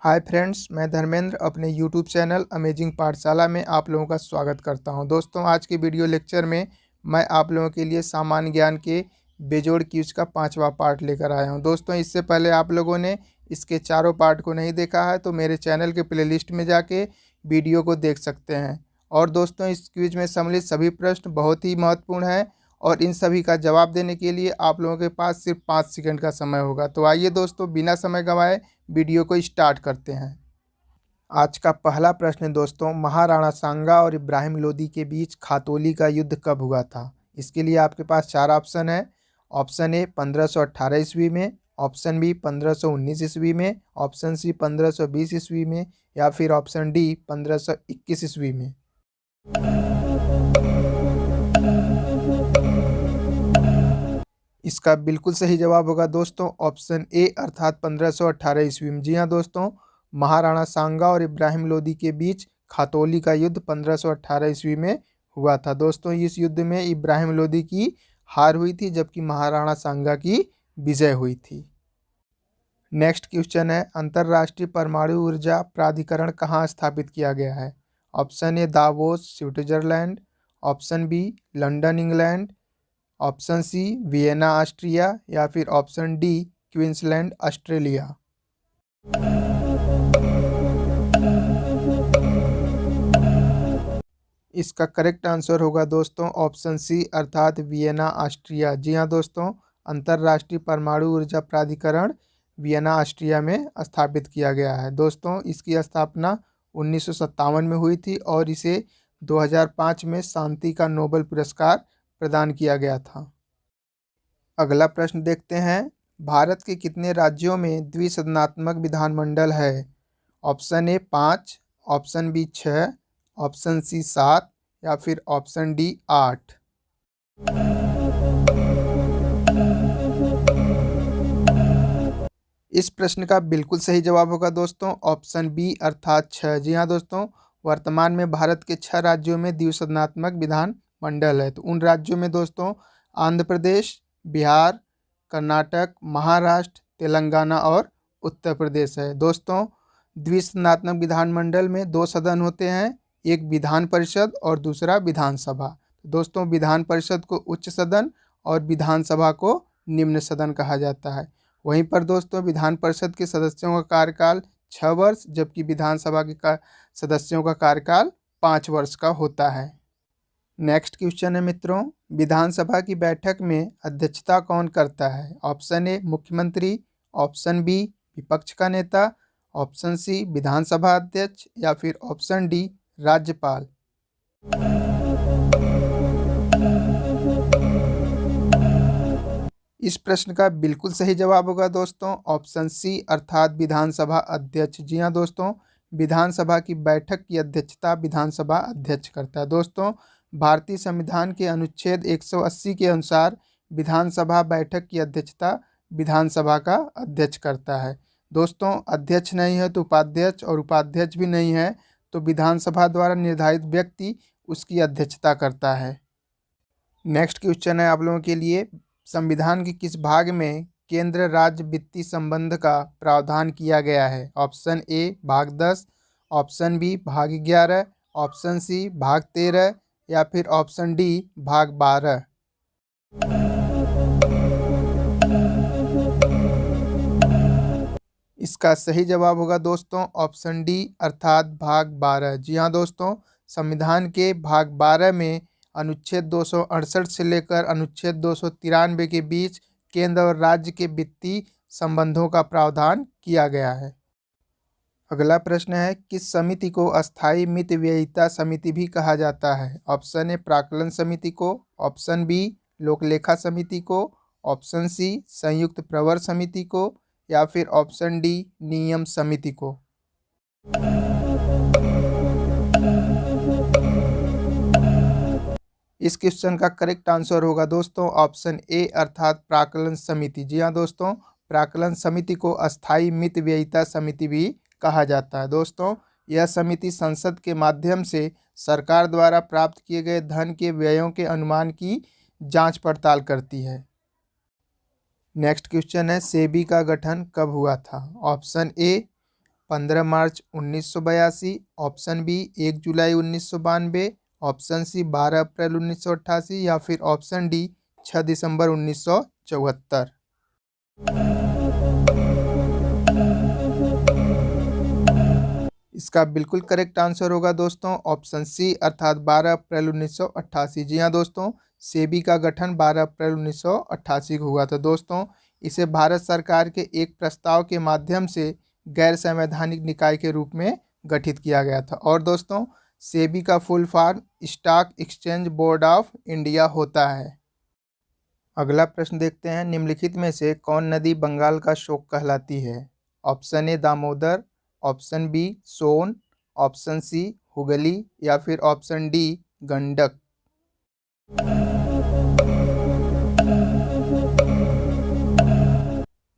Hi friends, मैं धर्मेंद्र अपने YouTube channel amazing पाठशाला में आप लोगों का स्वागत करता हूं। दोस्तों, आज के वीडियो लेक्चर में मैं आप लोगों के लिए सामान्य ज्ञान के बेजोड़ क्विज का 5वां पार्ट लेकर आया हूं। दोस्तों, इससे पहले आप लोगों ने इसके चारों पार्ट को नहीं देखा है तो मेरे चैनल के प्लेलिस्ट में जाके वीडियो को देख सकते हैं। और दोस्तों, इस क्विज में सम्मिलित सभी प्रश्न बहुत ही महत्वपूर्ण हैं और इन सभी का जवाब देने के लिए आप लोगों के पास सिर्फ 5 सेकंड का समय होगा। तो आइए दोस्तों, बिना समय गंवाए वीडियो को स्टार्ट करते हैं। आज का पहला प्रश्न है दोस्तों, महाराणा सांगा और इब्राहिम लोदी के बीच खातौली का युद्ध कब हुआ था? इसके लिए आपके पास 4 ऑप्शन है। ऑप्शन ए 1518 ईस्वी में, ऑप्शन बी 1519 ईस्वी में, ऑप्शन सी 1520 ईस्वी में या फिर ऑप्शन डी 1521 ईस्वी में। इसका बिल्कुल सही जवाब होगा दोस्तों ऑप्शन ए अर्थात 1518 ईस्वी में। जी हाँ दोस्तों, महाराणा सांगा और इब्राहिम लोदी के बीच खातौली का युद्ध 1518 ईस्वी में हुआ था। दोस्तों, इस युद्ध में इब्राहिम लोदी की हार हुई थी जबकि महाराणा सांगा की विजय हुई थी। नेक्स्ट क्वेश्चन है, अंतर्राष्ट्रीय परमाणु ऊर्जा प्राधिकरण कहाँ स्थापित किया गया है? Option A Davos Switzerland, option B London England, option C Vienna Austria या फिर ऑप्शन डी क्वींसलैंड ऑस्ट्रेलिया। इसका करेक्ट आंसर होगा दोस्तों ऑप्शन सी अर्थात वियना ऑस्ट्रिया। जी हाँ दोस्तों, अंतर्राष्ट्रीय परमाणु ऊर्जा प्राधिकरण वियना ऑस्ट्रिया में स्थापित किया गया है। दोस्तों, इसकी स्थापना 1957 में हुई थी और इसे 2005 में शांति का नोबेल पुरस्कार प्रदान किया गया था। अगला प्रश्न देखते हैं, भारत के कितने राज्यों में द्विसदनात्मक विधानमंडल है? Option A 5, option B 6, option C 7 या फिर ऑप्शन डी 8। इस प्रश्न का बिल्कुल सही जवाब होगा दोस्तों ऑप्शन बी अर्थात 6। जी हाँ दोस्तों, वर्तमान में भारत के 6 राज्यों में द्विसदनात्मक विधान मंडल है। तो उन राज्यों में दोस्तों आंध्र प्रदेश, बिहार, कर्नाटक, महाराष्ट्र, तेलंगाना और उत्तर प्रदेश है। दोस्तों, द्विसदनात्मक विधानमंडल में 2 सदन होते हैं, एक विधान परिषद और दूसरा विधानसभा। दोस्तों, विधान परिषद को उच्च सदन और विधानसभा को निम्न सदन कहा जाता है। वहीं पर दोस्तों विधान परिषद के सदस्यों का कार्यकाल 6 वर्ष जबकि विधानसभा के सदस्यों का कार्यकाल 5 वर्ष का होता है। नेक्स्ट क्वेश्चन है मित्रों, विधानसभा की बैठक में अध्यक्षता कौन करता है? ऑप्शन ए मुख्यमंत्री, ऑप्शन बी विपक्ष का नेता, ऑप्शन सी विधानसभा अध्यक्ष या फिर ऑप्शन डी राज्यपाल। इस प्रश्न का बिल्कुल सही जवाब होगा दोस्तों ऑप्शन सी अर्थात विधानसभा अध्यक्ष। जी हाँ दोस्तों, विधानसभा की बैठक की अध्यक्षता विधानसभा अध्यक्ष करता है। दोस्तों, भारतीय संविधान के अनुच्छेद 180 के अनुसार विधानसभा बैठक की अध्यक्षता विधानसभा का अध्यक्ष करता है। दोस्तों, अध्यक्ष नहीं है तो उपाध्यक्ष और उपाध्यक्ष भी नहीं है तो विधानसभा द्वारा निर्धारित व्यक्ति उसकी अध्यक्षता करता है। नेक्स्ट क्वेश्चन है आप लोगों के लिए, संविधान के किस भाग में केंद्र राज्य वित्तीय संबंध का प्रावधान किया गया है? ऑप्शन ए भाग 10, ऑप्शन बी भाग 11, ऑप्शन सी भाग 13 या फिर ऑप्शन डी भाग 12। इसका सही जवाब होगा दोस्तों ऑप्शन डी अर्थात भाग 12। जी हाँ दोस्तों, संविधान के भाग 12 में अनुच्छेद 268 से लेकर अनुच्छेद 293 के बीच केंद्र और राज्य के वित्तीय संबंधों का प्रावधान किया गया है। अगला प्रश्न है, किस समिति को अस्थायी मितव्ययिता समिति भी कहा जाता है? ऑप्शन ए प्राक्कलन समिति को, ऑप्शन बी लोकलेखा समिति को, ऑप्शन सी संयुक्त प्रवर समिति को या फिर ऑप्शन डी नियम समिति को। इस क्वेश्चन का करेक्ट आंसर होगा दोस्तों ऑप्शन ए अर्थात प्राक्कलन समिति। जी हाँ दोस्तों, प्राक्कलन समिति को अस्थायी मितव्ययिता समिति भी कहा जाता है। दोस्तों, यह समिति संसद के माध्यम से सरकार द्वारा प्राप्त किए गए धन के व्ययों के अनुमान की जांच पड़ताल करती है। नेक्स्ट क्वेश्चन है, सेबी का गठन कब हुआ था? ऑप्शन ए 15 मार्च 1982, ऑप्शन बी 1 जुलाई 1992, ऑप्शन सी 12 अप्रैल 1988 या फिर ऑप्शन डी 6 दिसंबर 1974। इसका बिल्कुल करेक्ट आंसर होगा दोस्तों ऑप्शन सी अर्थात 12 अप्रैल 1988। जी हाँ दोस्तों, सेबी का गठन 12 अप्रैल 1988 को हुआ था दोस्तों। इसे भारत सरकार के एक प्रस्ताव के माध्यम से गैर संवैधानिक निकाय के रूप में गठित किया गया था। और दोस्तों, सेबी का full form stock exchange board of India होता है। अगला प्रश्न देखते हैं, निम्नलिखित में से कौन नदी बंगाल का शोक कहलाती है? Option A Damodar, option B Son, option C Hooghly या फिर ऑप्शन डी गंडक।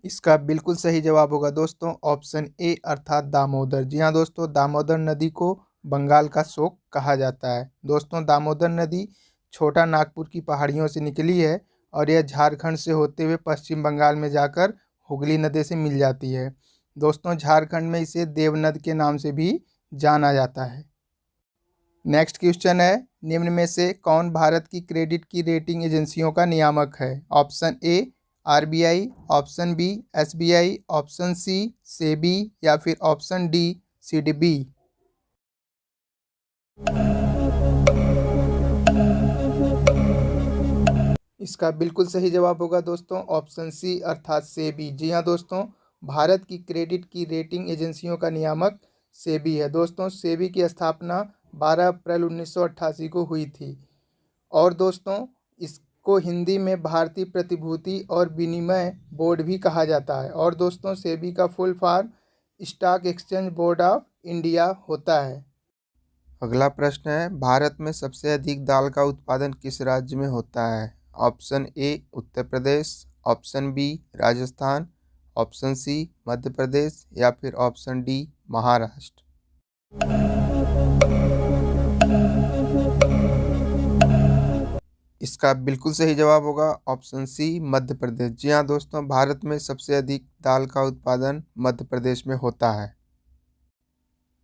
इसका बिल्कुल सही जवाब होगा दोस्तों ऑप्शन ए अर्थात दामोदर। जी हाँ दोस्तों, दामोदर नदी को बंगाल का शोक कहा जाता है। दोस्तों, दामोदर नदी छोटा नागपुर की पहाड़ियों से निकली है और यह झारखंड से होते हुए पश्चिम बंगाल में जाकर हुगली नदी से मिल जाती है। दोस्तों, झारखंड में इसे देवनद के नाम से भी जाना जाता है। नेक्स्ट क्वेश्चन है, निम्न में से कौन भारत की क्रेडिट की रेटिंग एजेंसियों का नियामक है? Option A RBI, option B SBI, option C SEBI या फिर ऑप्शन डी सिडबी। इसका बिल्कुल सही जवाब होगा दोस्तों ऑप्शन सी अर्थात सेबी। जी हाँ दोस्तों, भारत की क्रेडिट की रेटिंग एजेंसियों का नियामक सेबी है। दोस्तों, सेबी की स्थापना 12 अप्रैल 1988 को हुई थी। और दोस्तों, इसको हिंदी में भारतीय प्रतिभूति और विनिमय बोर्ड भी कहा जाता है। और दोस्तों, सेबी का full form stock exchange board of India होता है। अगला प्रश्न है, भारत में सबसे अधिक दाल का उत्पादन किस राज्य में होता है? Option A Uttar Pradesh, option B Rajasthan, option C Madhya Pradesh या फिर ऑप्शन डी महाराष्ट्र। इसका बिल्कुल सही जवाब होगा ऑप्शन सी मध्य प्रदेश। जी हाँ दोस्तों, भारत में सबसे अधिक दाल का उत्पादन मध्य प्रदेश में होता है।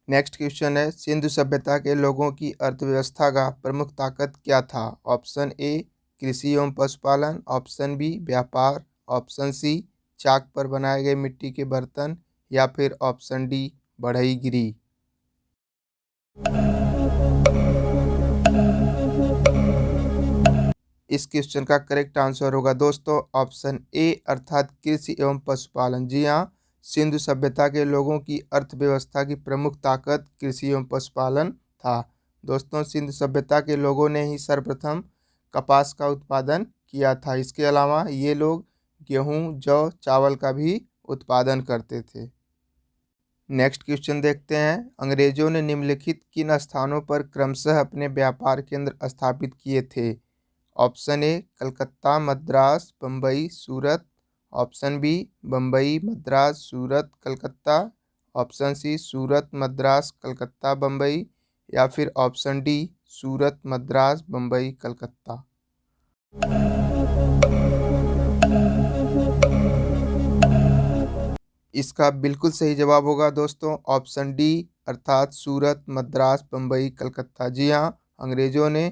नेक्स्ट क्वेश्चन है, सिंधु सभ्यता के लोगों की अर्थव्यवस्था का प्रमुख ताकत क्या था? ऑप्शन ए कृषि एवं पशुपालन, ऑप्शन बी व्यापार, ऑप्शन सी चाक पर बनाए गए मिट्टी के बर्तन या फिर ऑप्शन डी बढ़ईगिरी। इस क्वेश्चन का करेक्ट आंसर होगा दोस्तों ऑप्शन ए अर्थात कृषि एवं पशुपालन। जी हाँ, सिंधु सभ्यता के लोगों की अर्थव्यवस्था की प्रमुख ताकत कृषि एवं पशुपालन था। दोस्तों, सिंधु सभ्यता के लोगों ने ही सर्वप्रथम कपास का उत्पादन किया था। इसके अलावा ये लोग गेहूं, जौ, चावल का भी उत्पादन करते थे। नेक्स्ट क्वेश्चन देखते हैं, अंग्रेजों ने निम्नलिखित किन स्थानों पर क्रमशः अपने व्यापार केंद्र स्थापित किए थे? Option A Calcutta, Madras, Bombay, Surat, option B Bombay, Madras, Surat, Calcutta, option C Surat, Madras, Calcutta, Bombay या फिर ऑप्शन डी सूरत, मद्रास, बम्बई, कलकत्ता। इसका बिल्कुल सही जवाब होगा दोस्तों ऑप्शन डी अर्थात सूरत, मद्रास, बम्बई, कलकत्ता। जी हाँ, अंग्रेजों ने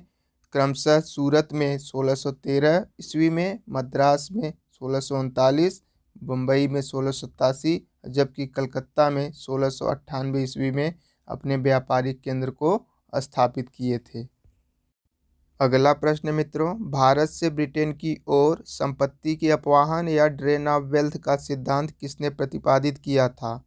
क्रमशः सूरत में 1613 ईस्वी में, मद्रास में 1639, बम्बई में 1687 जबकि कलकत्ता में 1698 ईस्वी में अपने व्यापारिक केंद्र को स्थापित किए थे। अगला प्रश्न मित्रों, भारत से ब्रिटेन की ओर संपत्ति के अपवाहन या ड्रेन ऑफ वेल्थ का सिद्धांत किसने प्रतिपादित किया था?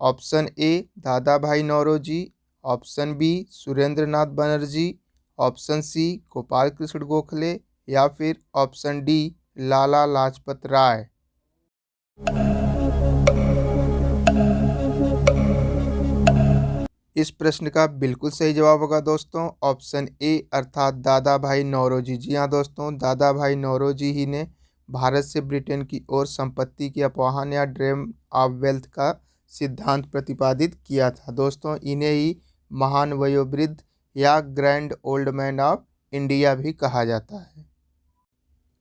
ऑप्शन ए दादा भाई नौरोजी, ऑप्शन बी सुरेंद्र नाथ बनर्जी, ऑप्शन सी गोपाल कृष्ण गोखले या फिर ऑप्शन डी लाला लाजपत राय। इस प्रश्न का बिल्कुल सही जवाब होगा दोस्तों ऑप्शन ए अर्थात दादा भाई नौरोजी। जी हाँ दोस्तों, दादा भाई नौरोजी ही ने भारत से ब्रिटेन की ओर संपत्ति के अपवाहन या ड्रेन ऑफ वेल्थ का सिद्धांत प्रतिपादित किया था। दोस्तों, इन्हें ही महान वयोवृद्ध या grand old man of India भी कहा जाता है।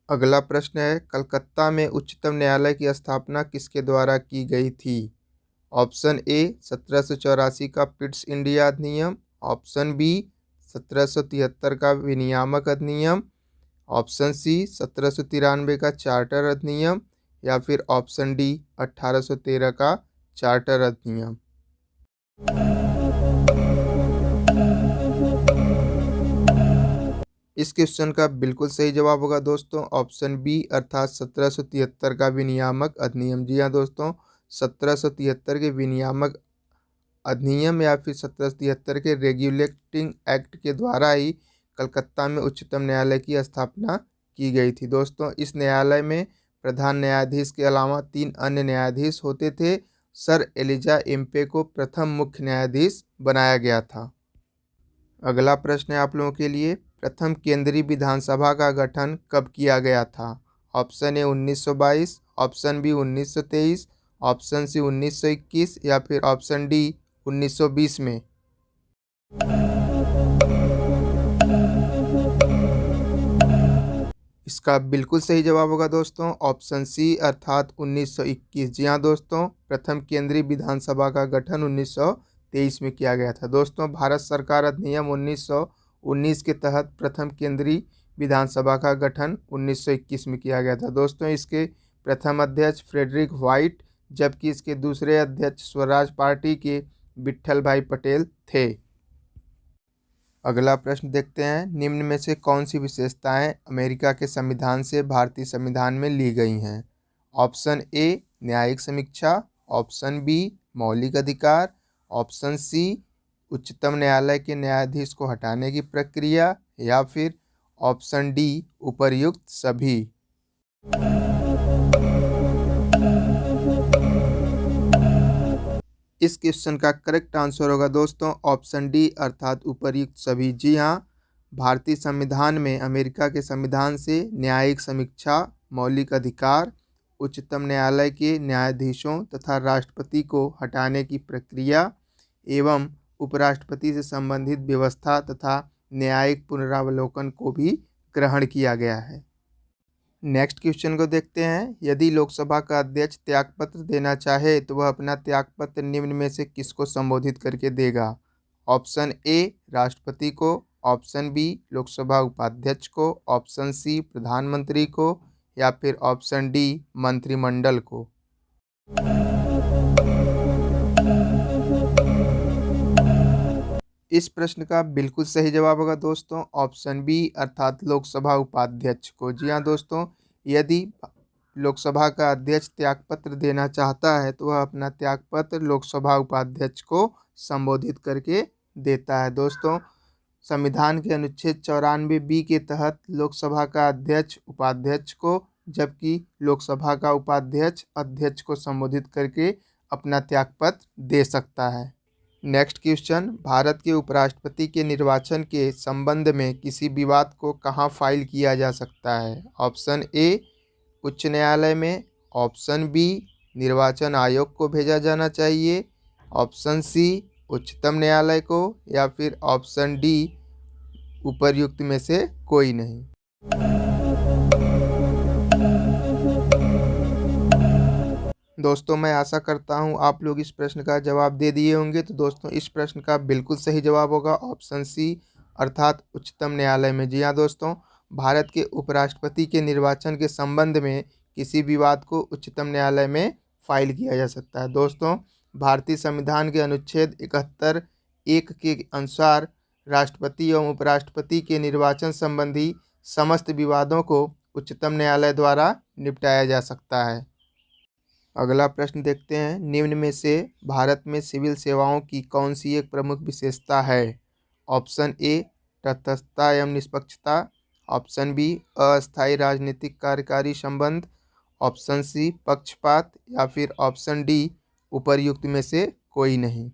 अगला प्रश्न है, कलकत्ता में उच्चतम न्यायालय की स्थापना किसके द्वारा की गई थी? ऑप्शन ए 1784 का पिट्स इंडिया अधिनियम, ऑप्शन बी 1773 का विनियामक अधिनियम, ऑप्शन सी 1793 का चार्टर अधिनियम या फिर ऑप्शन डी 1813 का चार्टर अधिनियम। इस क्वेश्चन का बिल्कुल सही जवाब होगा दोस्तों ऑप्शन बी अर्थात 1773 का विनियामक अधिनियम। जी हाँ दोस्तों, 1773 के विनियामक अधिनियम या फिर 1773 के रेगुलेटिंग एक्ट के द्वारा ही कलकत्ता में उच्चतम न्यायालय की स्थापना की गई थी। दोस्तों इस न्यायालय में प्रधान न्यायाधीश के अलावा 3 अन्य न्यायाधीश होते थे। सर एलिजा एम्पे को प्रथम मुख्य न्यायाधीश बनाया गया था। अगला प्रश्न है आप लोगों के लिए, प्रथम केंद्रीय विधानसभा का गठन कब किया गया था? Option A 1922, option B 1923, option C 1921 या फिर ऑप्शन डी 1920 में। इसका बिल्कुल सही जवाब होगा दोस्तों ऑप्शन सी अर्थात 1921। जी हाँ दोस्तों, प्रथम केंद्रीय विधानसभा का गठन 1923 में किया गया था। दोस्तों भारत सरकार अधिनियम 1919 के तहत प्रथम केंद्रीय विधानसभा का गठन 1921 में किया गया था। दोस्तों इसके प्रथम अध्यक्ष फ्रेडरिक व्हाइट जबकि इसके दूसरे अध्यक्ष स्वराज पार्टी के विट्ठल भाई पटेल थे। अगला प्रश्न देखते हैं, निम्न में से कौन सी विशेषताएं अमेरिका के संविधान से भारतीय संविधान में ली गई हैं? ऑप्शन ए न्यायिक समीक्षा, ऑप्शन बी मौलिक अधिकार, ऑप्शन सी उच्चतम न्यायालय के न्यायाधीश को हटाने की प्रक्रिया या फिर ऑप्शन डी उपर्युक्त सभी। इस क्वेश्चन का करेक्ट आंसर होगा दोस्तों ऑप्शन डी अर्थात उपर्युक्त सभी। जी हाँ, भारतीय संविधान में अमेरिका के संविधान से न्यायिक समीक्षा, मौलिक अधिकार, उच्चतम न्यायालय के न्यायाधीशों तथा राष्ट्रपति को हटाने की प्रक्रिया एवं उपराष्ट्रपति से संबंधित व्यवस्था तथा न्यायिक पुनरावलोकन को भी ग्रहण किया गया है। नेक्स्ट क्वेश्चन को देखते हैं, यदि लोकसभा का अध्यक्ष त्यागपत्र देना चाहे तो वह अपना त्यागपत्र निम्न में से किसको संबोधित करके देगा? ऑप्शन ए राष्ट्रपति को, ऑप्शन बी लोकसभा उपाध्यक्ष को, ऑप्शन सी प्रधानमंत्री को या फिर ऑप्शन डी मंत्रिमंडल को। इस प्रश्न का बिल्कुल सही जवाब होगा दोस्तों ऑप्शन बी अर्थात लोकसभा उपाध्यक्ष को। जी हाँ दोस्तों, यदि लोकसभा का अध्यक्ष त्यागपत्र देना चाहता है तो वह अपना त्यागपत्र लोकसभा उपाध्यक्ष को संबोधित करके देता है। दोस्तों संविधान के अनुच्छेद 94 बी के तहत लोकसभा का अध्यक्ष उपाध्यक्ष को जबकि लोकसभा का उपाध्यक्ष अध्यक्ष को संबोधित करके अपना त्यागपत्र दे सकता है। नेक्स्ट क्वेश्चन, भारत के उपराष्ट्रपति के निर्वाचन के संबंध में किसी विवाद को कहाँ फाइल किया जा सकता है? ऑप्शन ए उच्च न्यायालय में, ऑप्शन बी निर्वाचन आयोग को भेजा जाना चाहिए, ऑप्शन सी उच्चतम न्यायालय को या फिर ऑप्शन डी उपर्युक्त में से कोई नहीं। दोस्तों मैं आशा करता हूं आप लोग इस प्रश्न का जवाब दे दिए होंगे। तो दोस्तों इस प्रश्न का बिल्कुल सही जवाब होगा ऑप्शन सी अर्थात उच्चतम न्यायालय में। जी हाँ दोस्तों, भारत के उपराष्ट्रपति के निर्वाचन के संबंध में किसी विवाद को उच्चतम न्यायालय में फाइल किया जा सकता है। दोस्तों भारतीय संविधान के अनुच्छेद 71(1) के अनुसार राष्ट्रपति एवं उपराष्ट्रपति के निर्वाचन संबंधी समस्त विवादों को उच्चतम न्यायालय द्वारा निपटाया जा सकता है। अगला प्रश्न देखते हैं, निम्न में से भारत में सिविल सेवाओं की कौन सी एक प्रमुख विशेषता है? ऑप्शन ए तटस्थता एवं निष्पक्षता, ऑप्शन बी अस्थायी राजनीतिक कार्यकारी संबंध, ऑप्शन सी पक्षपात या फिर ऑप्शन डी उपर्युक्त में से कोई नहीं।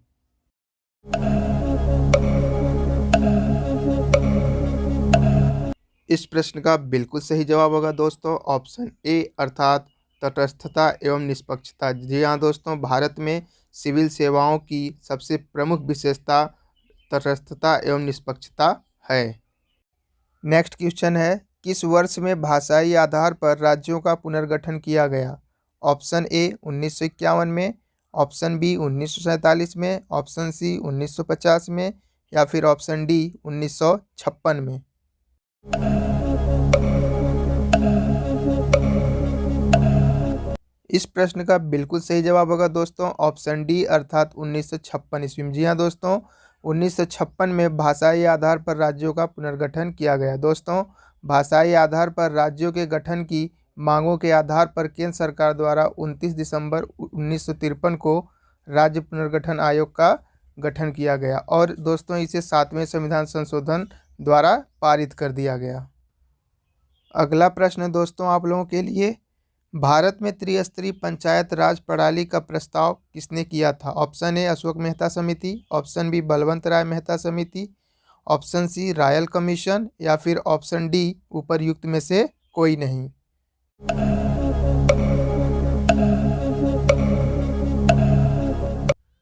इस प्रश्न का बिल्कुल सही जवाब होगा दोस्तों ऑप्शन ए अर्थात तटस्थता एवं निष्पक्षता। जी हाँ दोस्तों, भारत में सिविल सेवाओं की सबसे प्रमुख विशेषता तटस्थता एवं निष्पक्षता है। नेक्स्ट क्वेश्चन है, किस वर्ष में भाषाई आधार पर राज्यों का पुनर्गठन किया गया? ऑप्शन ए 1951 में, ऑप्शन बी 1947 में, ऑप्शन सी 1950 में या फिर ऑप्शन डी 1956 में। इस प्रश्न का बिल्कुल सही जवाब होगा दोस्तों ऑप्शन डी अर्थात 1956 ईस्वी में। जी हाँ दोस्तों, 1956 में भाषाई आधार पर राज्यों का पुनर्गठन किया गया। दोस्तों, भाषाई आधार पर राज्यों के गठन की मांगों के आधार पर केंद्र सरकार द्वारा 29 दिसंबर 1953 को राज्य पुनर्गठन आयोग का गठन किया गया और दोस्तों इसे 7वें संविधान संशोधन द्वारा पारित कर दिया गया। अगला प्रश्न दोस्तों आप लोगों के लिए, भारत में त्रिस्तरीय पंचायत राज प्रणाली का प्रस्ताव किसने किया था? ऑप्शन ए अशोक मेहता समिति, ऑप्शन बी बलवंत राय मेहता समिति, ऑप्शन सी रायल कमीशन या फिर ऑप्शन डी उपर्युक्त में से कोई नहीं।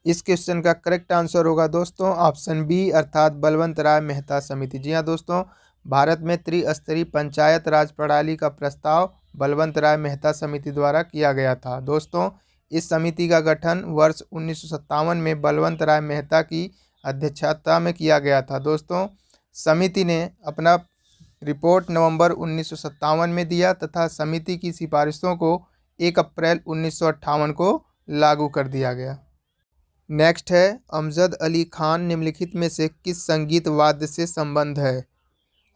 इस क्वेश्चन का करेक्ट आंसर होगा दोस्तों ऑप्शन बी अर्थात बलवंत राय मेहता समिति। जी हाँ दोस्तों, भारत में त्रिस्तरीय पंचायत राज प्रणाली का प्रस्ताव बलवंत राय मेहता समिति द्वारा किया गया था। दोस्तों, इस समिति का गठन वर्ष 1957 में बलवंत राय मेहता की अध्यक्षता में किया गया था। दोस्तों, समिति ने अपना रिपोर्ट नवंबर 1957 में दिया तथा समिति की सिफारिशों को 1 अप्रैल 1958 को लागू कर दिया गया। नेक्स्ट है, अमजद अली खान निम्नलिखित में से किस संगीत वाद्य से संबंध है?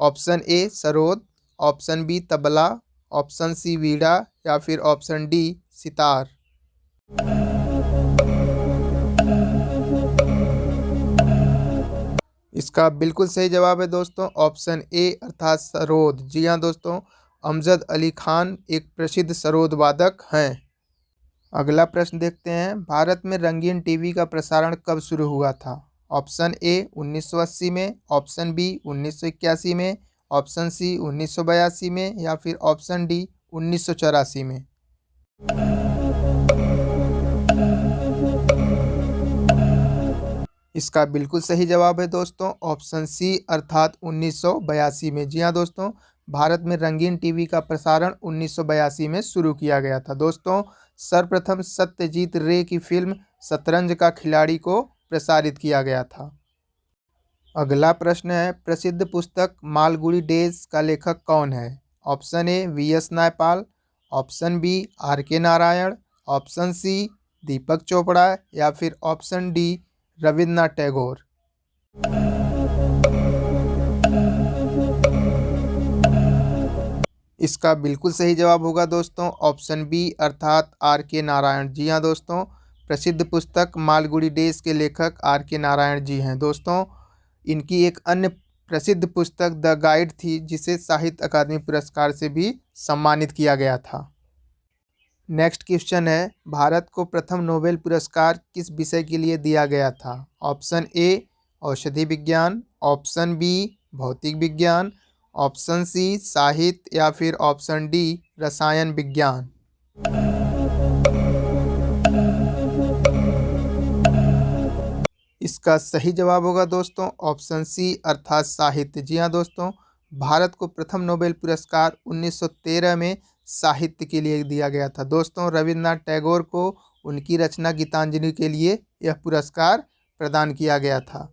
Option A sarod, option B tabla, option C veena या फिर ऑप्शन डी सितार। इसका बिल्कुल सही जवाब है दोस्तों ऑप्शन ए अर्थात सरोद। जी हाँ दोस्तों, अमजद अली खान एक प्रसिद्ध सरोद वादक हैं। अगला प्रश्न देखते हैं, भारत में रंगीन टीवी का प्रसारण कब शुरू हुआ था? ऑप्शन ए 1980 में, ऑप्शन बी 1981 में, ऑप्शन सी 1982 में या फिर ऑप्शन डी 1984 में। इसका बिल्कुल सही जवाब है दोस्तों ऑप्शन सी अर्थात 1982 में। जी हाँ दोस्तों, भारत में रंगीन टीवी का प्रसारण 1982 में शुरू किया गया था। दोस्तों, सर्वप्रथम सत्यजीत रे की फिल्म शतरंज का खिलाड़ी को प्रसारित किया गया था। अगला प्रश्न है, प्रसिद्ध पुस्तक मालगुडी डेज का लेखक कौन है? Option A V S. Naipaul, option B R K. Narayan, option C Deepak Chopra या फिर ऑप्शन डी रविन्द्रनाथ टैगोर। इसका बिल्कुल सही जवाब होगा दोस्तों ऑप्शन बी अर्थात आर.के. नारायण। जी हाँ दोस्तों, प्रसिद्ध पुस्तक मालगुडी डेज के लेखक आर.के. नारायण जी हैं। दोस्तों, इनकी एक अन्य प्रसिद्ध पुस्तक द गाइड थी जिसे साहित्य अकादमी पुरस्कार से भी सम्मानित किया गया था। नेक्स्ट क्वेश्चन है, भारत को प्रथम नोबेल पुरस्कार किस विषय के लिए दिया गया था? ऑप्शन ए औषधि विज्ञान, ऑप्शन बी भौतिक विज्ञान, ऑप्शन सी साहित्य या फिर ऑप्शन डी रसायन विज्ञान। इसका सही जवाब होगा दोस्तों ऑप्शन सी अर्थात साहित्य। जी हाँ दोस्तों, भारत को प्रथम नोबेल पुरस्कार 1913 में साहित्य के लिए दिया गया था। दोस्तों, रविन्द्रनाथ टैगोर को उनकी रचना गीतांजलि के लिए यह पुरस्कार प्रदान किया गया था।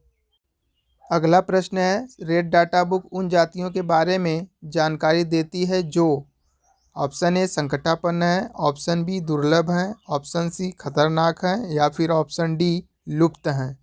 अगला प्रश्न है, रेड डाटा बुक उन जातियों के बारे में जानकारी देती है जो ऑप्शन ए संकटापन्न है, ऑप्शन बी दुर्लभ हैं, ऑप्शन सी खतरनाक हैं या फिर ऑप्शन डी लुप्त हैं।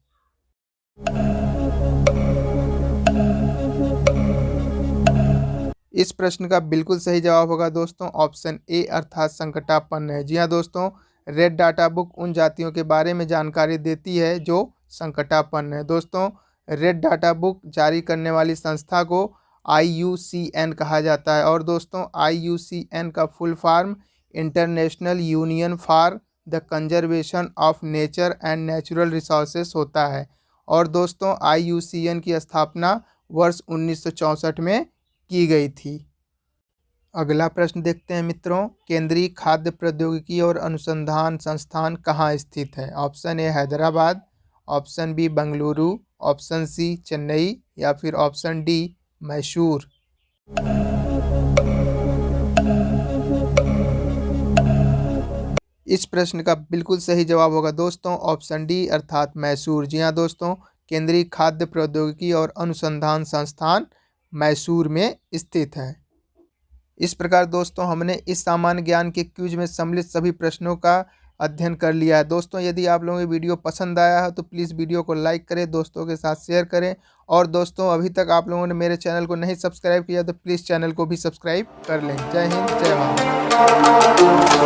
इस प्रश्न का बिल्कुल सही जवाब होगा दोस्तों ऑप्शन ए अर्थात संकटापन्न है। जी हाँ दोस्तों, रेड डाटा बुक उन जातियों के बारे में जानकारी देती है जो संकटापन्न है। दोस्तों, रेड डाटा बुक जारी करने वाली संस्था को IUCN कहा जाता है और दोस्तों IUCN का full form international union for the conservation of nature and natural resources होता है और दोस्तों IUCN की स्थापना वर्ष 1964 में की गई थी। अगला प्रश्न देखते हैं मित्रों, केंद्रीय खाद्य प्रौद्योगिकी और अनुसंधान संस्थान कहाँ स्थित है? Option A Hyderabad, option B Bengaluru, option C Chennai या फिर ऑप्शन डी मैसूर। इस प्रश्न का बिल्कुल सही जवाब होगा दोस्तों ऑप्शन डी अर्थात मैसूर। जी हाँ दोस्तों, केंद्रीय खाद्य प्रौद्योगिकी और अनुसंधान संस्थान मैसूर में स्थित है। इस प्रकार दोस्तों हमने इस सामान्य ज्ञान के क्विज में सम्मिलित सभी प्रश्नों का अध्ययन कर लिया है। दोस्तों यदि आप लोगों को वीडियो पसंद आया है तो प्लीज़ वीडियो को लाइक करें, दोस्तों के साथ शेयर करें। और दोस्तों अभी तक आप लोगों ने मेरे चैनल को नहीं सब्सक्राइब किया तो प्लीज़ चैनल को भी सब्सक्राइब कर लें। जय हिंद, जय भारत।